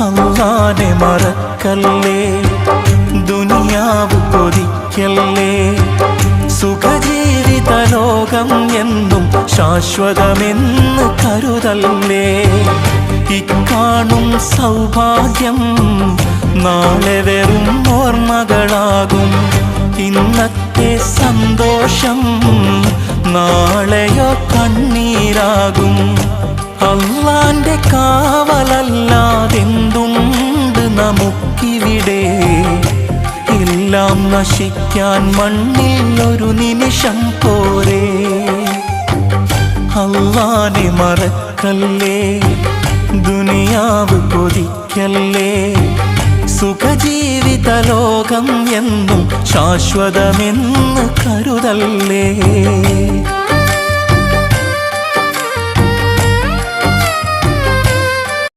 അല്ലാഹനെ മറക്കല്ലേ, ദുനിയാവ് കൊതിക്കല്ലേ. സുഖജീവിത ലോകം എന്നും ശാശ്വതമെന്ന് കരുതല്ലേ. ഇക്കാണും സൗഭാഗ്യം നാളെ വെറും ഓർമ്മകളാകും. ഇന്നത്തെ സന്തോഷം നാളെയോ കണ്ണീരാകും. അല്ലാന്റെ കാവലല്ലാതെന്തുണ്ട് നമുക്കിവിടെ? എല്ലാം നശിക്കാൻ മണ്ണിൽ ഒരു നിമിഷം പോരെ. അല്ലാഹനെ മറക്കല്ലേ, ദുനിയാവ് കൊതിക്കല്ലേ. സുഖജീവിത ലോകം എന്നും ശാശ്വതമെന്ന് കരുതല്ലേ.